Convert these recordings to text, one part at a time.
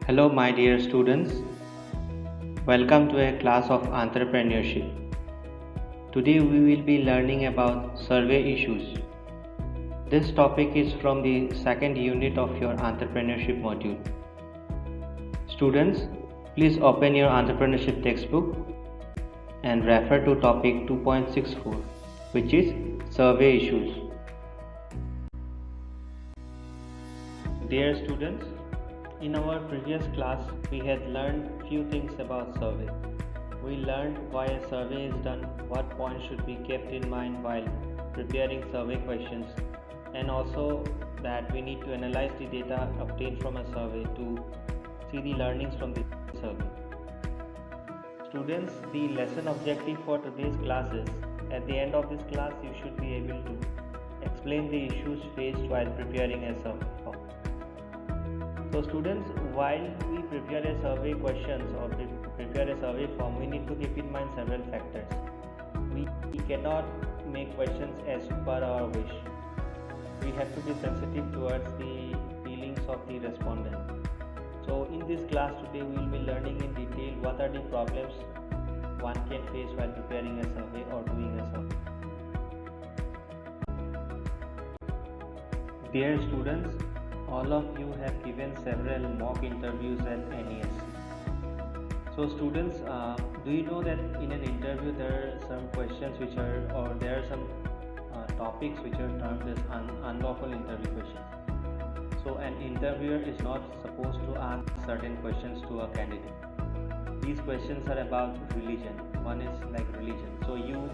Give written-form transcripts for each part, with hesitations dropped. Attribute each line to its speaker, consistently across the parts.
Speaker 1: Hello, my dear students. Welcome to a class of entrepreneurship. Today we will be learning about survey issues. This topic is from the second unit of your entrepreneurship module. Students, please open your entrepreneurship textbook and refer to topic 2.64, which is survey issues. Dear students, in our previous class, we had learned few things about survey. We learned why a survey is done, what points should be kept in mind while preparing survey questions, and also that we need to analyze the data obtained from a survey to see the learnings from the survey. Students, the lesson objective for today's class is, at the end of this class, you should be able to explain the issues faced while preparing a survey form. So students, while we prepare a survey questions or prepare a survey form, we need to keep in mind several factors. We cannot make questions as per our wish. We have to be sensitive towards the feelings of the respondent. So in this class today, we will be learning in detail what are the problems one can face while preparing a survey or doing a survey. Dear students, all of you have given several mock interviews at NES. So students, do you know that in an interview there are some questions which are, or there are some topics which are termed as unlawful interview questions. So an interviewer is not supposed to ask certain questions to a candidate. These questions are about religion. One is like religion. So you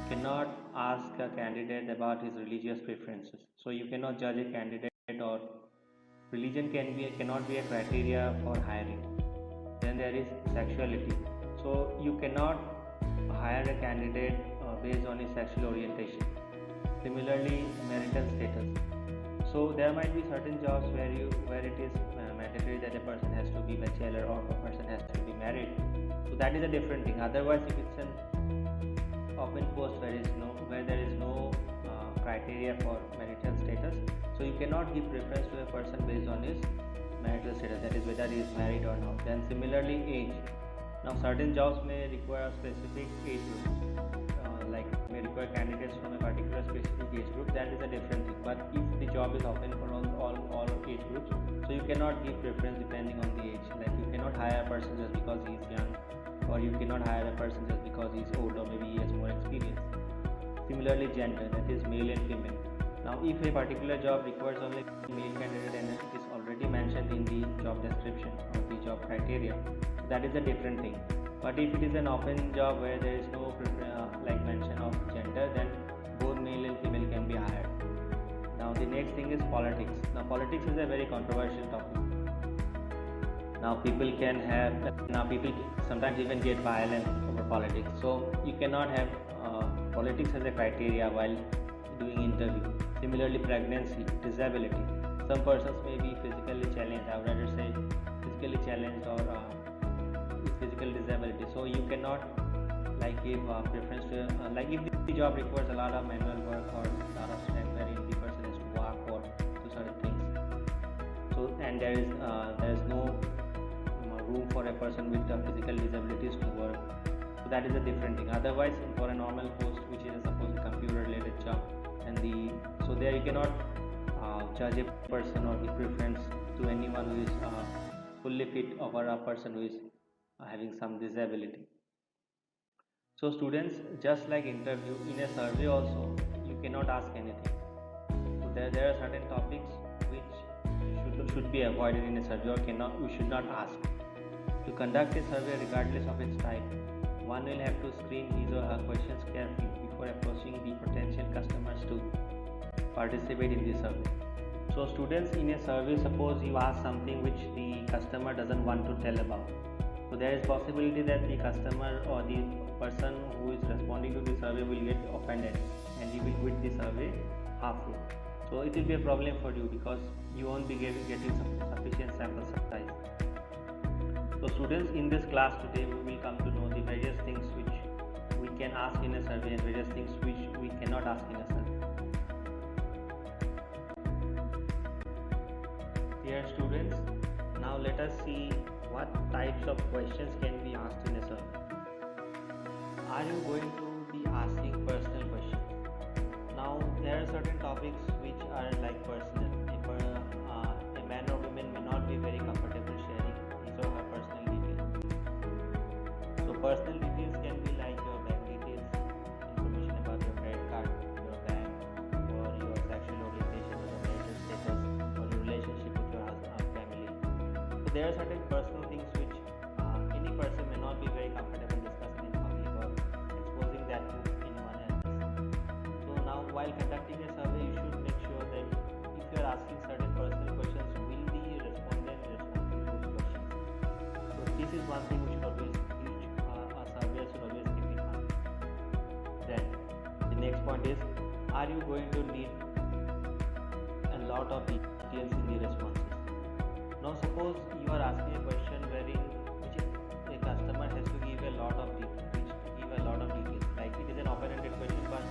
Speaker 1: cannot ask a candidate about his religious preferences. So you cannot judge a candidate, or religion cannot be a criteria for hiring. Then there is sexuality. So you cannot hire a candidate based on his sexual orientation. Similarly, marital status. So there might be certain jobs where it is mandatory that a person has to be bachelor or a person has to be married. So that is a different thing. Otherwise, if it's an open post where there is no criteria for marital status, so you cannot give preference to a person based on his marital status, that is whether he is married or not. Then similarly, age. Now certain jobs may require a specific age group, like may require candidates from a particular specific age group. That is a different thing. But if the job is open for all age groups, so you cannot give preference depending on the age. Like you cannot hire a person just because he is young, or you cannot hire a person just because he is old, or maybe he has more experience. Similarly, gender, that is male and female. Now if a particular job requires only male candidate and it is already mentioned in the job description or the job criteria, that is a different thing. But if it is an open job where there is no mention of gender, then both male and female can be hired. Now the next thing is politics. Now politics is a very controversial topic. Now people sometimes even get violent over politics. So you cannot have politics as a criteria while doing interview. Similarly, pregnancy, disability. Some persons may be physically challenged. I would rather say physically challenged or with physical disability. So you cannot give preference to if the job requires a lot of manual work or a lot of strength wherein the person has to walk or do certain things. So and there is no room for a person with physical disabilities to work. So that is a different thing. Otherwise, for a normal post, which is suppose a computer-related job, so there you cannot judge a person or give preference to anyone who is fully fit over a person who is having some disability. So students, just like interview, in a survey also you cannot ask anything. So there are certain topics which should be avoided in a survey, or we should not ask. To conduct a survey regardless of its type, one will have to screen his or her questions carefully before approaching the potential customers to participate in the survey. So students, in a survey, suppose you ask something which the customer doesn't want to tell about. So there is possibility that the customer or the person who is responding to the survey will get offended and he will quit the survey halfway. So it will be a problem for you because you won't be getting sufficient sample size. So students, in this class today we will come to know the various things which we can ask in a survey and various things which we cannot ask in a survey. Dear students, now Now let us see what types of questions can be asked in a survey. Are you going to be asking personal questions? Now there are certain topics which are like personal. If a man or woman may not be very comfortable sharing his or her personal details. So personal details can be like your bank details, information about your credit card, your bank, or your sexual orientation or your marital status, or your relationship with your family. So there are certain personal things which any person may not be very comfortable discussing in public or exposing that to anyone else. So now while conducting a survey, you should make sure that if you are asking certain personal questions, will the respondent respond to those questions. So this is one thing which should always a surveyor should always keep in mind. Then the next point is, are you going to need a lot of details in the responses? Now suppose you are asking a question wherein which a customer has to give a lot of details, like it is an open-ended question, but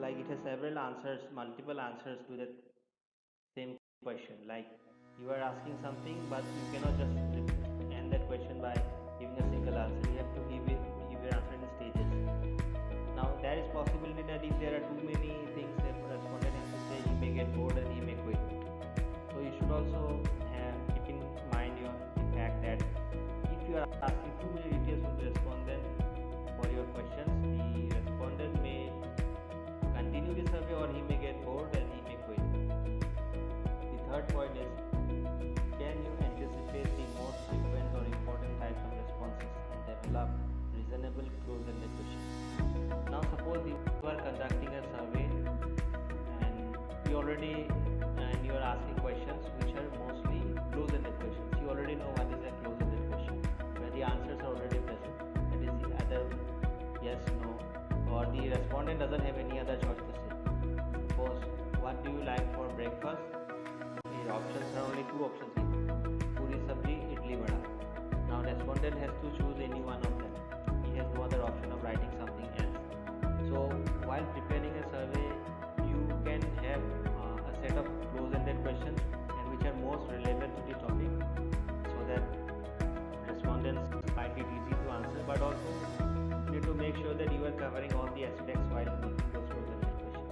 Speaker 1: like it has several answers, multiple answers to the same question. Like you are asking something, but you cannot just end that question by giving a single answer. You have to give your answer in stages. Now there is possibility that if there are too many things, the respondent has to say, he may get bored and he may quit. So you should also keep in mind the fact that if you are asking too many details from the respondent for your questions, the respondent may continue the survey or he may get bored and he may quit. The third point is, can you anticipate the most frequent or important types of responses and develop reasonable close-ended questions? Now suppose you are conducting a survey and you are asking questions which are mostly close-ended questions. You already know what is a close-ended question, where the answers are already present. That is either yes, no, or the respondent doesn't have any other choice to say. Suppose, what do you like for breakfast? The options are only two options: puri sabji, idli vada. Now respondent has to choose any one of them. He has no other option of writing something else. So while preparing a survey, you can have a set of close-ended questions and which are most relevant to the topic, so that respondents find it easy to answer, but also you need to make sure that you are covering all the aspects while making those close-ended questions.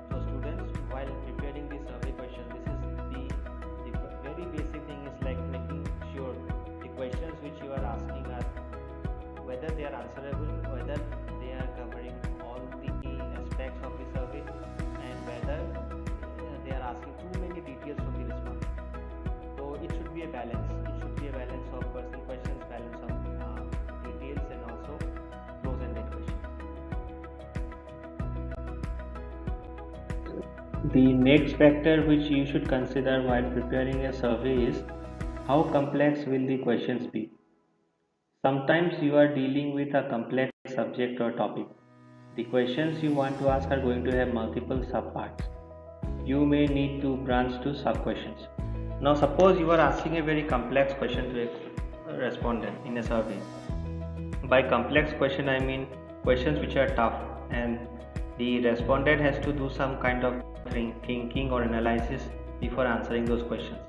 Speaker 1: So students, while preparing the survey question, this is the very basic thing is like making sure the questions which you are asking are whether they are answerable, whether they are covering all the aspects of the survey, and whether they are asking too many details from the respondent. So it should be a balance. It should be a balance of personal questions, balance of details, and also close-ended questions. The next factor which you should consider while preparing a survey is, how complex will the questions be? Sometimes you are dealing with a complex subject or topic. The questions you want to ask are going to have multiple subparts. You may need to branch to sub-questions. Now suppose you are asking a very complex question to a respondent in a survey. By complex question I mean questions which are tough and the respondent has to do some kind of thinking or analysis before answering those questions.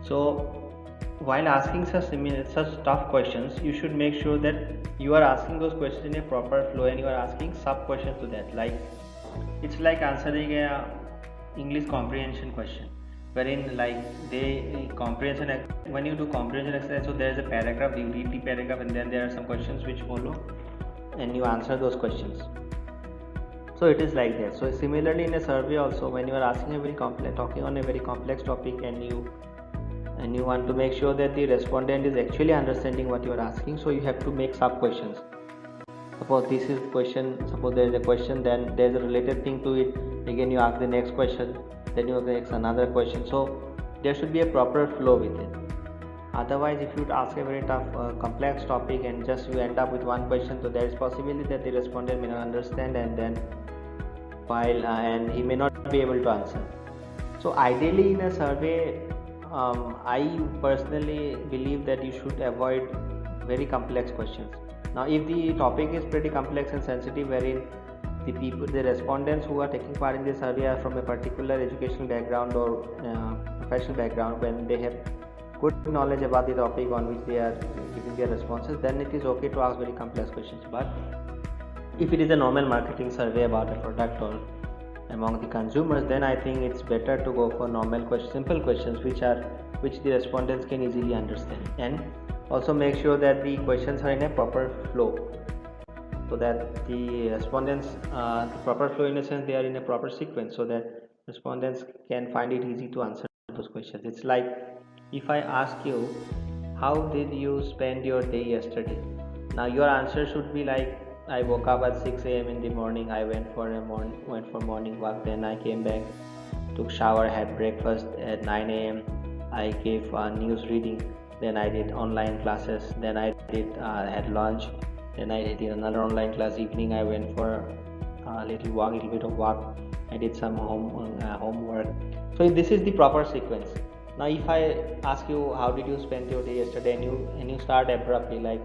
Speaker 1: So while asking such tough questions, you should make sure that you are asking those questions in a proper flow and you are asking sub questions to that. Like it's like answering a English comprehension question, wherein like when you do comprehension exercise, so there is a paragraph, you read the paragraph and then there are some questions which follow and you answer those questions. So it is like that. So similarly in a survey also, when you are asking talking on a very complex topic and you want to make sure that the respondent is actually understanding what you are asking, so you have to make sub questions. Suppose this is question, suppose there is a question, then there is a related thing to it, again you ask the next question, then you ask another question. So there should be a proper flow with it. Otherwise, if you ask a very tough complex topic and just you end up with one question, so there is possibility that the respondent may not understand and then and he may not be able to answer. So ideally in a survey, I personally believe that you should avoid very complex questions. Now if the topic is pretty complex and sensitive, wherein the respondents who are taking part in the survey are from a particular educational background or professional background, when they have good knowledge about the topic on which they are giving their responses, then it is okay to ask very complex questions. But if it is a normal marketing survey about a product or among the consumers, then I think it's better to go for normal questions, simple questions which the respondents can easily understand, and also make sure that the questions are in a proper flow, so that the respondents, the proper flow in a sense, they are in a proper sequence, so that respondents can find it easy to answer those questions. It's like if I ask you, how did you spend your day yesterday? Now your answer should be like, I woke up at 6 a.m. in the morning. I went for morning walk. Then I came back, took shower, had breakfast at 9 a.m. I gave news reading. Then I did online classes. Then I did had lunch. Then I did another online class. Evening I went for a little bit of walk. I did some homework. So this is the proper sequence. Now if I ask you, how did you spend your day yesterday, and you start abruptly like,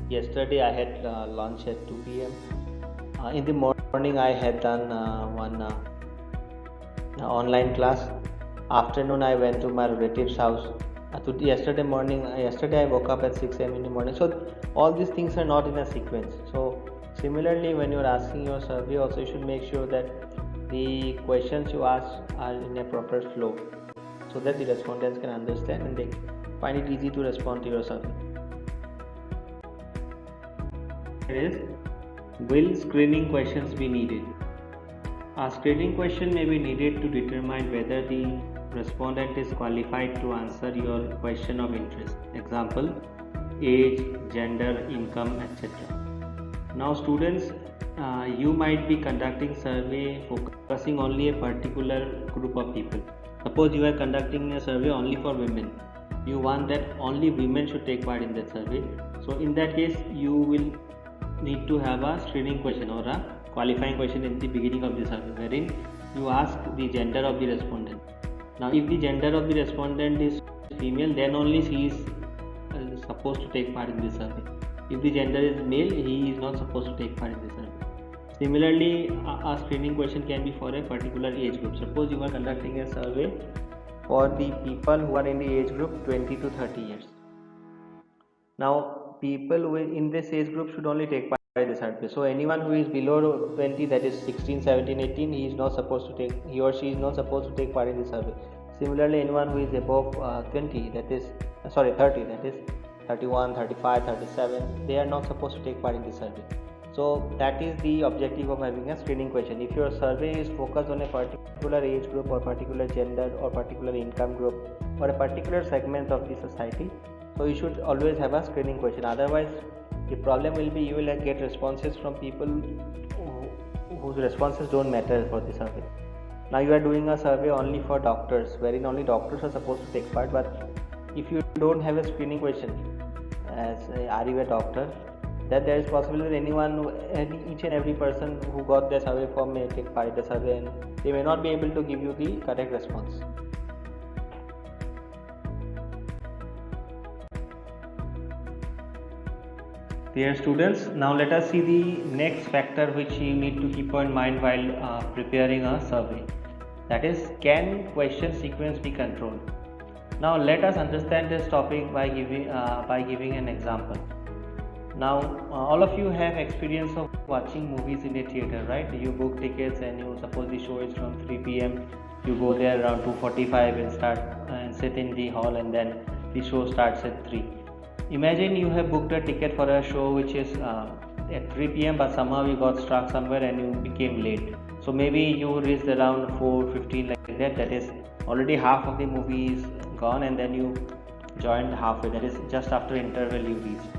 Speaker 1: yesterday I had lunch at 2 p.m. In the morning I had done one online class. Afternoon I went to my relative's house. Yesterday I woke up at 6 a.m. in the morning. So all these things are not in a sequence. So similarly, when you are asking your survey, also you should make sure that the questions you ask are in a proper flow, so that the respondents can understand and they find it easy to respond to your survey. Is, will screening questions be needed? A screening question may be needed to determine whether the respondent is qualified to answer your question of interest. Example, age, gender, income, etc. Now students, you might be conducting survey focusing only a particular group of people. Suppose you are conducting a survey only for women. You want that only women should take part in that survey. So in that case, you will need to have a screening question or a qualifying question in the beginning of the survey, wherein you ask the gender of the respondent. Now if the gender of the respondent is female, then only she is supposed to take part in the survey. If the gender is male, he is not supposed to take part in the survey. Similarly, a screening question can be for a particular age group. Suppose you are conducting a survey for the people who are in the age group 20 to 30 years. Now people in this age group should only take part in the survey. So anyone who is below 20, that is 16, 17, 18, he or she is not supposed to take part in the survey. Similarly, anyone who is above 30, that is 31, 35, 37, they are not supposed to take part in the survey. So that is the objective of having a screening question. If your survey is focused on a particular age group or particular gender or particular income group or a particular segment of the society, so you should always have a screening question. Otherwise, the problem will be you will get responses from people whose responses don't matter for the survey. Now you are doing a survey only for doctors, wherein only doctors are supposed to take part. But if you don't have a screening question, as are you a doctor, then there is possibility that each and every person who got the survey form may take part in the survey, and they may not be able to give you the correct response. Dear students, now let us see the next factor which you need to keep in mind while preparing a survey. That is, can question sequence be controlled? Now let us understand this topic by giving an example. Now all of you have experience of watching movies in a theater, right? You book tickets and you suppose the show is from 3 p.m. You go there around 2:45 and sit in the hall, and then the show starts at 3. Imagine you have booked a ticket for a show which is at 3 p.m. but somehow you got stuck somewhere and you became late. So maybe you reached around 4:15 like that. That is already half of the movie is gone, and then you joined halfway. That is just after interval you reached.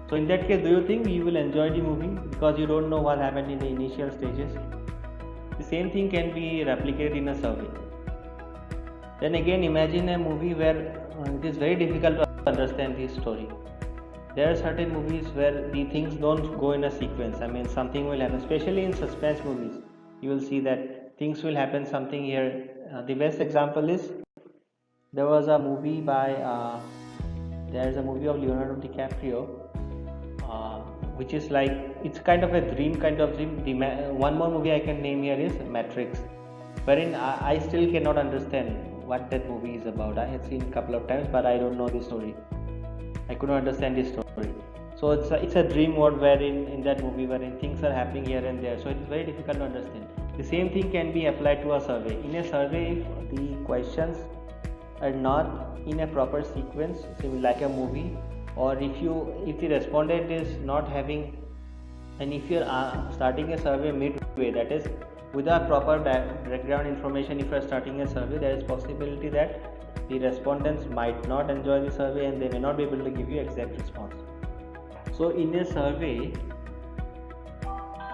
Speaker 1: So in that case, do you think you will enjoy the movie because you don't know what happened in the initial stages? The same thing can be replicated in a survey. Then again, imagine a movie where it is very difficult to understand the story. There are certain movies where the things don't go in a sequence. I mean, something will happen, especially in suspense movies. You will see that things will happen, something here. The best example is there was a movie there is a movie of Leonardo DiCaprio, which is like, it's kind of a dream. One more movie I can name here is Matrix, wherein I still cannot understand what that movie is about. I had seen a couple of times, but I don't know the story. I couldn't understand the story. So it's a dream world wherein in that movie wherein things are happening here and there. So it is very difficult to understand. The same thing can be applied to a survey. In a survey, if the questions are not in a proper sequence, like a movie, or if the respondent is not having, and if you're starting a survey midway, that is without proper background information, if you're starting a survey, there is possibility that the respondents might not enjoy the survey and they may not be able to give you exact response. So in a survey,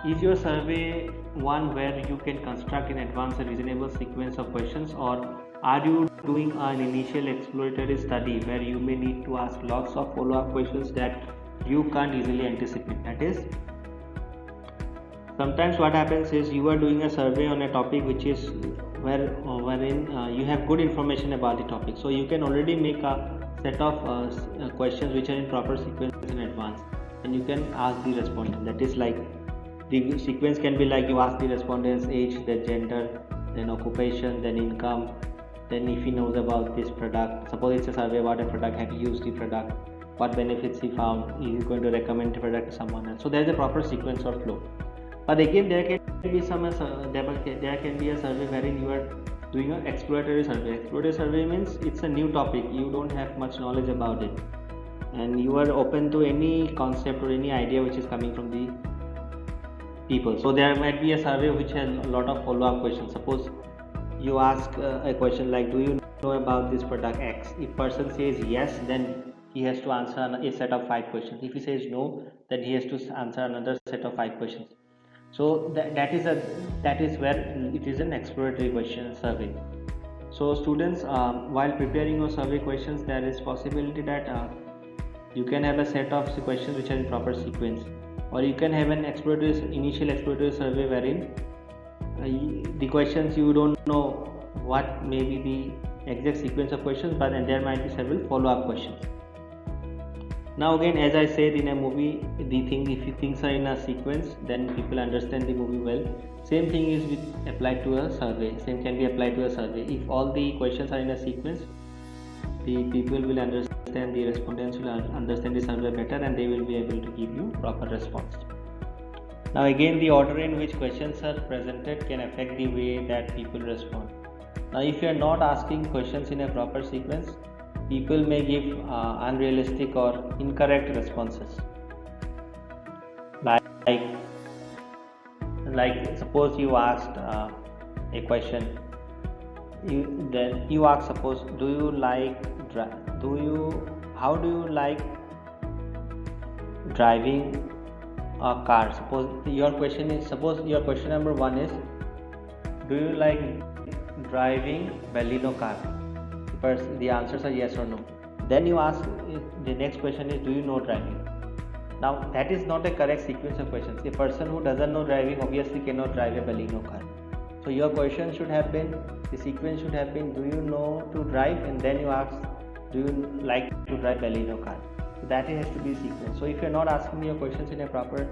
Speaker 1: is your survey one where you can construct in advance a reasonable sequence of questions, or are you doing an initial exploratory study where you may need to ask lots of follow-up questions that you can't easily anticipate? That is, sometimes what happens is you are doing a survey on a topic which is wherein you have good information about the topic, so you can already make a set of questions which are in proper sequence in advance, and you can ask the respondent. That is, like, the sequence can be like you ask the respondent's age, their gender, then occupation, then income, then if he knows about this product. Suppose it's a survey about a product, have you used the product, what benefits he found, is he going to recommend the product to someone else. So there is a proper sequence or flow. But again, there can be there can be a survey wherein you are doing an exploratory survey. Exploratory survey means it's a new topic, you don't have much knowledge about it, and you are open to any concept or any idea which is coming from the people. So there might be a survey which has a lot of follow-up questions. Suppose you ask a question like, do you know about this product X? If person says yes, then he has to answer a set of 5 questions. If he says no, then he has to answer another set of 5 questions. So that is where it is an exploratory question survey. So students, while preparing your survey questions, there is possibility that you can have a set of questions which are in proper sequence, or you can have an initial exploratory survey wherein the questions you don't know what may be the exact sequence of questions, but there might be several follow-up questions. Now again, as I said, in a movie, if things are in a sequence, then people understand the movie well. Same thing is applied to a survey. Same can be applied to a survey. If all the questions are in a sequence, the people will understand, the respondents will understand the survey better, and they will be able to give you proper response. Now again, the order in which questions are presented can affect the way that people respond. Now if you are not asking questions in a proper sequence, people may give unrealistic or incorrect responses. Like suppose you asked a question. You ask, suppose, how do you like driving a car? Suppose your question number 1 is, do you like driving Baleno car? The answers are yes or no. Then you ask, the next question is, do you know driving? Now that is not a correct sequence of questions. A person who doesn't know driving obviously cannot drive a Baleno car. So your question should have been, the sequence should have been, do you know to drive? And then you ask, do you like to drive Baleno car? So that has to be sequence. So if you are not asking your questions in a proper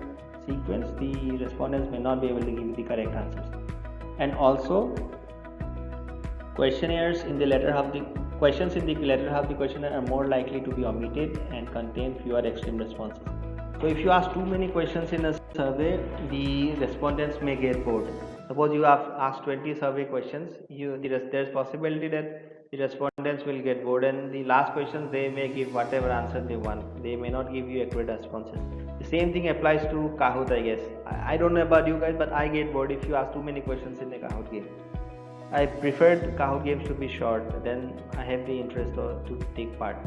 Speaker 1: sequence, the respondents may not be able to give you the correct answers. And also, questions in the latter half of the questionnaire are more likely to be omitted and contain fewer extreme responses. So if you ask too many questions in a survey, the respondents may get bored. Suppose you have asked 20 survey questions, there is possibility that the respondents will get bored, and the last questions they may give whatever answer they want. They may not give you accurate responses. The same thing applies to Kahoot, I guess. I don't know about you guys, but I get bored if you ask too many questions in a Kahoot game. I preferred Kahoot games to be short, then I have the interest to take part.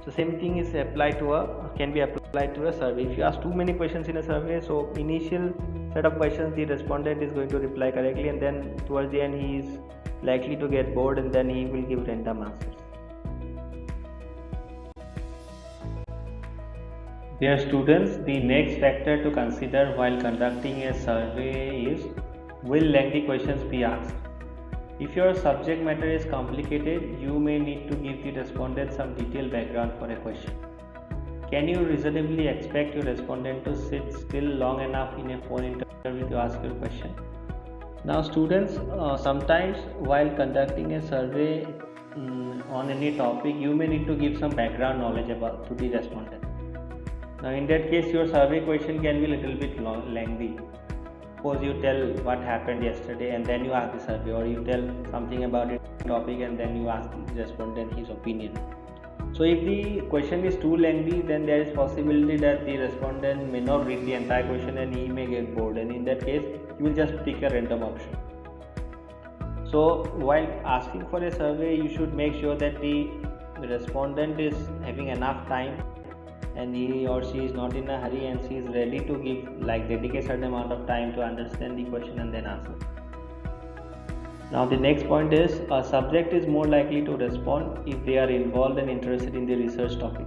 Speaker 1: So same thing is can be applied to a survey. If you ask too many questions in a survey, so initial set of questions the respondent is going to reply correctly, and then towards the end he is likely to get bored, and then he will give random answers. Dear students, the next factor to consider while conducting a survey is, will lengthy questions be asked? If your subject matter is complicated, you may need to give the respondent some detailed background for a question. Can you reasonably expect your respondent to sit still long enough in a phone interview to ask your question? Now students, sometimes while conducting a survey on any topic, you may need to give some background knowledge about to the respondent. Now in that case, your survey question can be little bit lengthy. Suppose you tell what happened yesterday and then you ask the survey, or you tell something about a topic and then you ask the respondent his opinion. So if the question is too lengthy, then there is possibility that the respondent may not read the entire question and he may get bored, and in that case you will just pick a random option. So while asking for a survey, you should make sure that the respondent is having enough time and he or she is not in a hurry and she is ready to give, like, dedicate certain amount of time to understand the question and then answer. Now the next point is, a subject is more likely to respond if they are involved and interested in the research topic.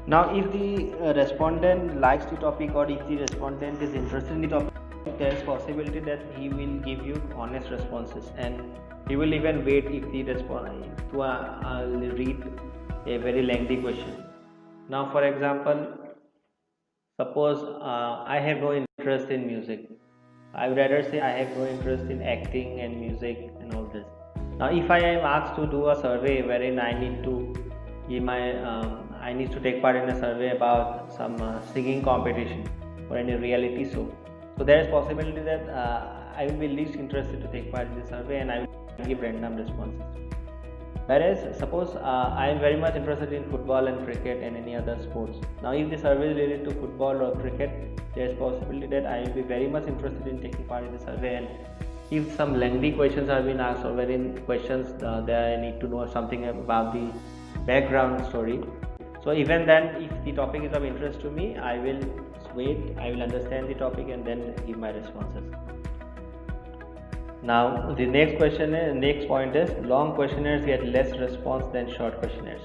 Speaker 1: Now if the respondent likes the topic, or if the respondent is interested in the topic, there is possibility that he will give you honest responses, and he will even wait if the respondent to read a very lengthy question. Now for example, suppose I have no interest in music. I would rather say I have no interest in acting and music and all this. Now, if I am asked to do a survey wherein I need to give I need to take part in a survey about some singing competition or any reality show, so there is possibility that I will be least interested to take part in the survey and I will give random responses. Whereas suppose I am very much interested in football and cricket and any other sports. Now if the survey is related to football or cricket, there is possibility that I will be very much interested in taking part in the survey, and if some lengthy questions are being asked, or wherein questions that I need to know something about the background story, so even then if the topic is of interest to me, I will wait, I will understand the topic and then give my responses. Now the next point is, long questionnaires get less response than short questionnaires.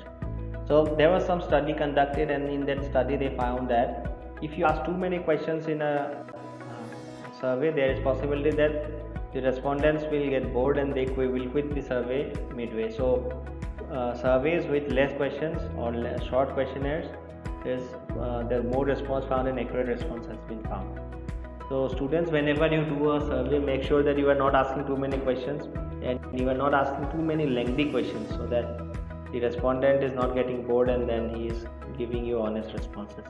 Speaker 1: So there was some study conducted, and in that study they found that if you ask too many questions in a survey, there is possibility that the respondents will get bored and they will quit the survey midway. So surveys with less questions or short questionnaires, there's more response found and accurate response has been found. So students, whenever you do a survey, make sure that you are not asking too many questions and you are not asking too many lengthy questions, so that the respondent is not getting bored and then he is giving you honest responses.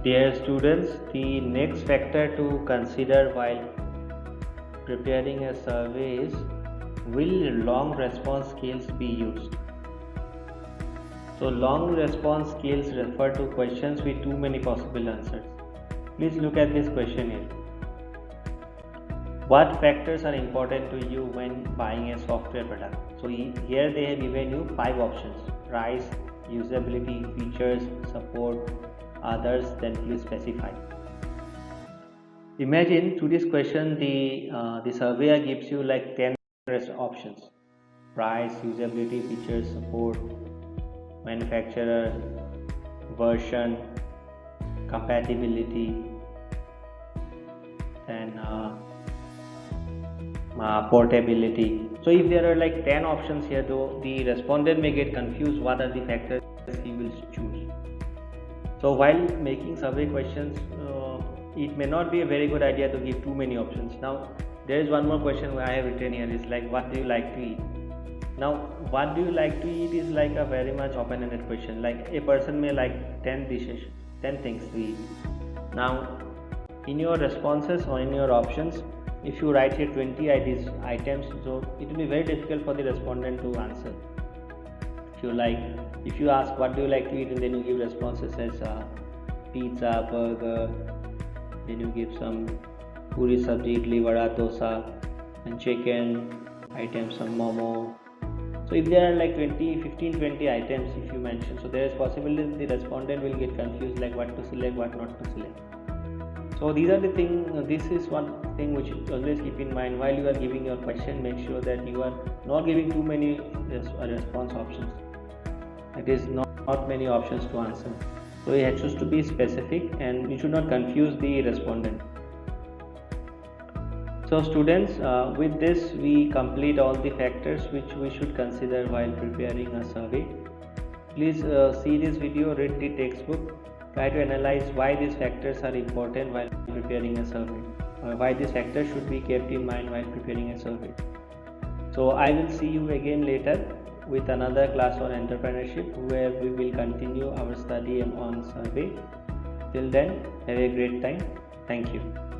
Speaker 1: Dear students, the next factor to consider while preparing a survey is, will long response scales be used? So long response scales refer to questions with too many possible answers. Please look at this question here. What factors are important to you when buying a software product? So here they have given you 5 options: price, usability, features, support, others. Then please specify. Imagine to this question the surveyor gives you like 10 options: price, usability, features, support, manufacturer, version, compatibility, and portability. So if there are like 10 options here, though, the respondent may get confused what are the factors he will choose. So while making survey questions, it may not be a very good idea to give too many options. Now there is one more question I have written here, is like, what do you like to eat? Now what do you like to eat is like a very much open-ended question. Like a person may like 10 dishes, 10 things to eat. Now in your responses or in your options, if you write here 20 items, so it will be very difficult for the respondent to answer. If you ask what do you like to eat and then you give responses as pizza, burger, then you give some puri sabji, idli, vada, dosa, and chicken items, some momo. So if there are like 15-20 items if you mention, so there is possibility the respondent will get confused, like what to select, what not to select. So these are the things. This is one thing which you always keep in mind while you are giving your question. Make sure that you are not giving too many response options. It is not many options to answer. So it has to be specific and you should not confuse the respondent. So students, with this we complete all the factors which we should consider while preparing a survey. Please see this video, read the textbook, try to analyze why these factors are important while preparing a survey, why these factors should be kept in mind while preparing a survey. So I will see you again later with another class on entrepreneurship, where we will continue our study on survey. Till then, have a great time. Thank you.